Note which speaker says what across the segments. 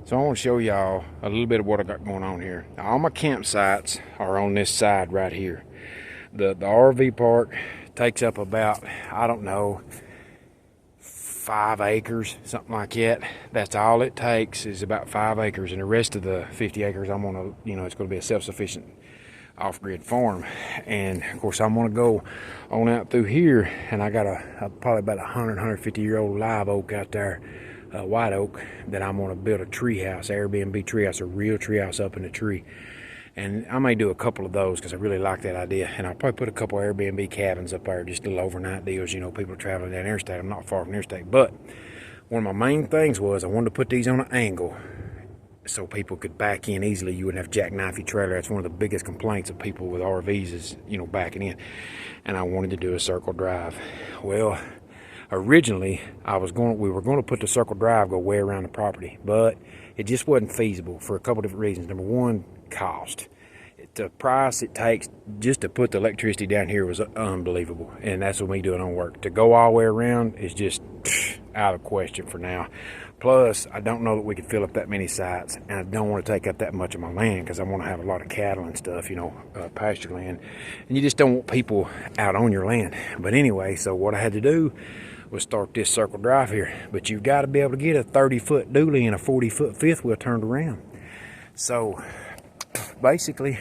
Speaker 1: So I want to show y'all a little bit of what I got going on here. Now, all my campsites are on this side right here. The RV park takes up about, I don't know, 5 acres, something like that. That's all it takes, is about 5 acres, and the rest of the 50 acres I'm gonna, it's gonna be a self-sufficient off-grid farm. And of course I'm gonna go on out through here, and I got a probably about 150 year old live oak out there, white oak, that I'm gonna build a tree house, Airbnb tree house, a real tree house up in the tree. And I may do a couple of those because I really like that idea. And I'll probably put a couple Airbnb cabins up there, just little overnight deals. People traveling down interstate. I'm not far from interstate. But one of my main things was I wanted to put these on an angle so people could back in easily. You wouldn't have jackknife your trailer. That's one of the biggest complaints of people with RVs is, backing in. And I wanted to do a circle drive. Well, originally we were going to put the circle drive go way around the property, but it just wasn't feasible for a couple different reasons. Number one, cost. The price it takes just to put the electricity down here was unbelievable, and that's with me doing on work. To go all the way around is just out of question for now. Plus, I don't know that we could fill up that many sites, and I don't want to take up that much of my land because I want to have a lot of cattle and stuff, pasture land, and you just don't want people out on your land. But anyway, so what I had to do was start this circle drive here. But you've got to be able to get a 30-foot dually and a 40-foot fifth wheel turned around. So basically,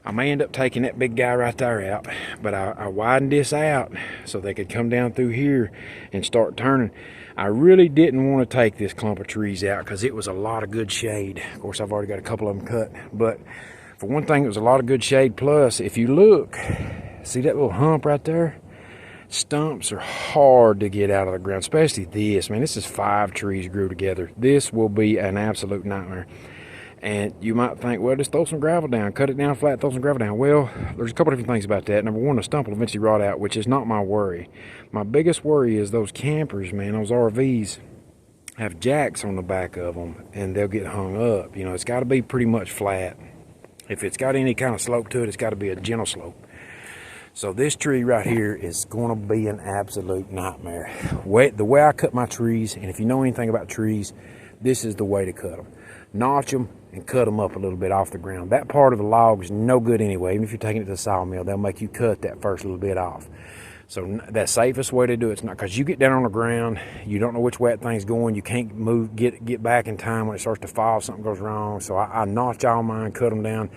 Speaker 1: I may end up taking that big guy right there out, but I widened this out so they could come down through here and start turning. I really didn't want to take this clump of trees out because it was a lot of good shade. Of course, I've already got a couple of them cut, but for one thing, it was a lot of good shade. Plus, if you look, see that little hump right there? Stumps are hard to get out of the ground, especially this. Man, this is 5 trees grew together. This will be an absolute nightmare. And you might think, well, just throw some gravel down, cut it down flat, throw some gravel down. Well, there's a couple different things about that. Number one, the stump will eventually rot out, which is not my worry. My biggest worry is those campers, man, those RVs have jacks on the back of them, and they'll get hung up. It's got to be pretty much flat. If it's got any kind of slope to it, it's got to be a gentle slope. So this tree right here is going to be an absolute nightmare. The way I cut my trees, and if you know anything about trees, this is the way to cut them. Notch them and cut them up a little bit off the ground. That part of the log is no good anyway. Even if you're taking it to the sawmill, they'll make you cut that first little bit off. So the safest way to do it's not, because you get down on the ground, you don't know which way that thing's going, you can't move, get back in time when it starts to fall, something goes wrong. So I notch all mine, cut them down,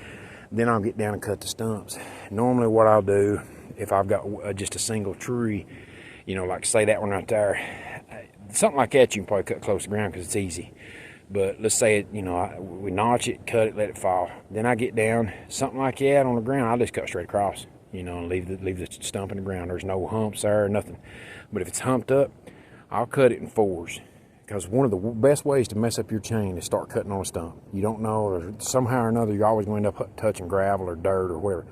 Speaker 1: then I'll get down and cut the stumps. Normally what I'll do, if I've got just a single tree, like say that one right there, something like that you can probably cut close to the ground because it's easy. But let's say we notch it, cut it, let it fall. Then I get down, something like that on the ground, I'll just cut straight across, and leave the stump in the ground. There's no humps there or nothing. But if it's humped up, I'll cut it in 4s. Because one of the best ways to mess up your chain is start cutting on a stump. You don't know, or somehow or another, you're always going to end up touching gravel or dirt or whatever.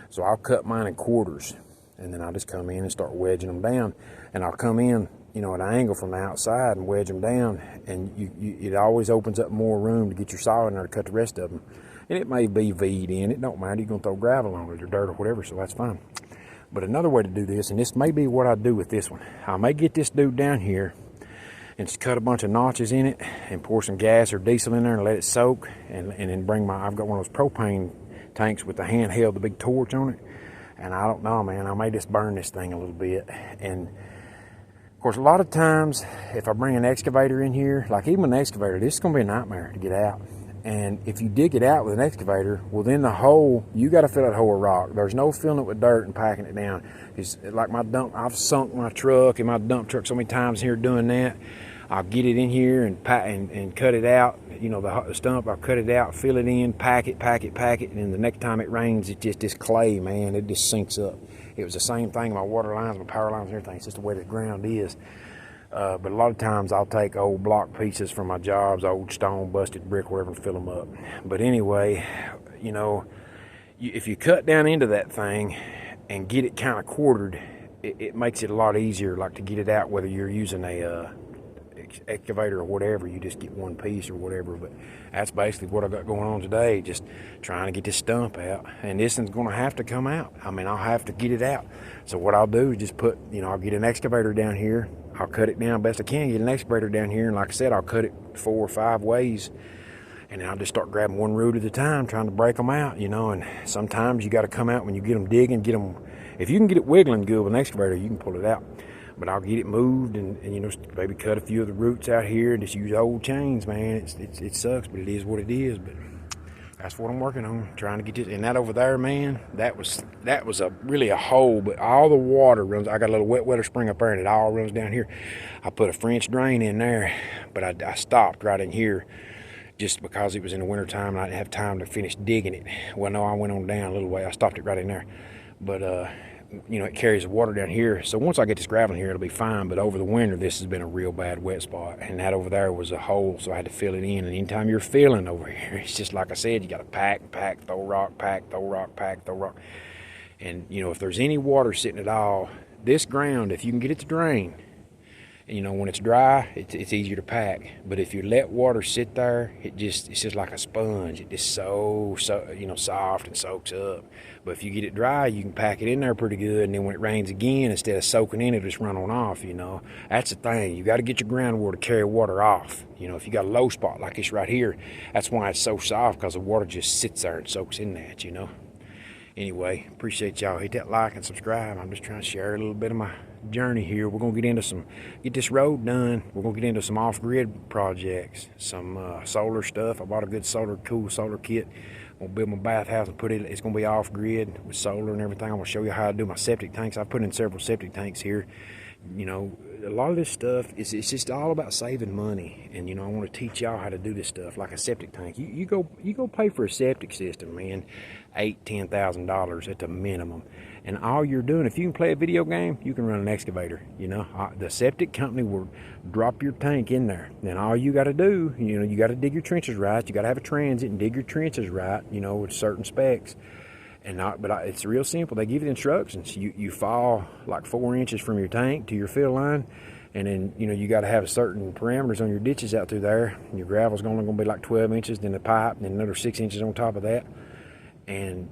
Speaker 1: So I'll cut mine in 1/4, and then I'll just come in and start wedging them down. And I'll come in, at an angle from the outside and wedge them down, and it always opens up more room to get your saw in there to cut the rest of them. And it may be V'd in, it don't matter, you're going to throw gravel on it or dirt or whatever, so that's fine. But another way to do this, and this may be what I do with this one, I may get this dude down here and just cut a bunch of notches in it and pour some gas or diesel in there and let it soak, and then I've got one of those propane tanks with the handheld, the big torch on it, and I don't know, man, I may just burn this thing a little bit. And of course, a lot of times, if I bring an excavator in here, like even an excavator, this is going to be a nightmare to get out. And if you dig it out with an excavator, well, then the hole, you got to fill that hole with rock. There's no filling it with dirt and packing it down. It's like I've sunk my truck in my dump truck so many times here doing that. I'll get it in here and cut it out. The stump, I'll cut it out, fill it in, pack it, and then the next time it rains, it's just this clay, man, it just sinks up. It was the same thing, my water lines, my power lines, and everything. It's just the way the ground is. But a lot of times I'll take old block pieces from my jobs, old stone, busted brick, whatever, and fill them up. But anyway, if you cut down into that thing and get it kind of quartered, it makes it a lot easier, like to get it out, whether you're using a excavator or whatever, you just get one piece or whatever. But that's basically what I got going on today, just trying to get this stump out. And this one's going to have to come out. I mean, I'll have to get it out. So what I'll do is just put, I'll get an excavator down here. I'll cut it down best I can, get an excavator down here, and like I said, I'll cut it 4 or 5 ways. And then I'll just start grabbing one root at a time, trying to break them out, and sometimes you got to come out when you get them digging, if you can get it wiggling good with an excavator, you can pull it out. But I'll get it moved and maybe cut a few of the roots out here and just use old chains, man. It sucks, but it is what it is. But that's what I'm working on, trying to get this. And that over there, man, that was really a hole, but all the water runs. I got a little wet weather spring up there, and it all runs down here. I put a French drain in there, but I stopped right in here just because it was in the winter time and I didn't have time to finish digging it. Well, no, I went on down a little way. I stopped it right in there. But, it carries the water down here. So once I get this gravel in here, it'll be fine. But over the winter, this has been a real bad wet spot. And that over there was a hole, so I had to fill it in. And anytime you're filling over here, it's just like I said, you got to pack, throw rock, pack, throw rock, pack, throw rock. And, if there's any water sitting at all, this ground, if you can get it to drain, when it's dry, it's easier to pack. But if you let water sit there, it's just like a sponge. It just so soft and soaks up. But if you get it dry, you can pack it in there pretty good. And then when it rains again, instead of soaking in, it'll just run on off. That's the thing. You got to get your groundwater to carry water off. If you got a low spot like this right here, that's why it's so soft, because the water just sits there and soaks in that. Anyway, appreciate y'all. Hit that like and subscribe. I'm just trying to share a little bit of my journey here. We're gonna get this road done. We're gonna get into some off-grid projects, some solar stuff. I bought a good cool solar kit. I'm gonna build my bathhouse and it's gonna be off-grid with solar and everything. I'm gonna show you how to do my septic tanks. I've put in several septic tanks here. A lot of this stuff it's just all about saving money, and I want to teach y'all how to do this stuff like a septic tank. You go pay for a septic system, man, $8,000-$10,000 at the minimum, and all you're doing, if you can play a video game, you can run an excavator. The septic company will drop your tank in there. Then all you got to do, you got to dig your trenches right. You got to have a transit and dig your trenches right, with certain specs. But it's real simple. They give you the instructions. You fall like 4 inches from your tank to your fill line, and then you got to have certain parameters on your ditches out through there. Your gravel's only going to be like 12 inches, then the pipe, and then another 6 inches on top of that. And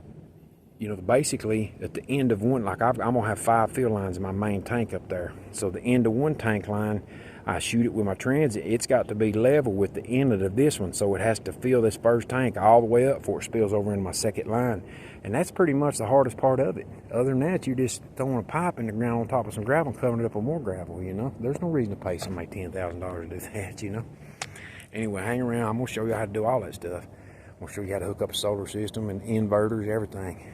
Speaker 1: basically at the end of one, like I'm gonna have 5 fill lines in my main tank up there. So the end of one tank line, I shoot it with my transit. It's got to be level with the end of this one, so it has to fill this first tank all the way up before it spills over into my second line. And that's pretty much the hardest part of it. Other than that, you're just throwing a pipe in the ground on top of some gravel and covering it up with more gravel. There's no reason to pay somebody $10,000 to do that. Anyway, hang around. I'm gonna show you how to do all that stuff. I'm gonna show you how to hook up a solar system and inverters, everything.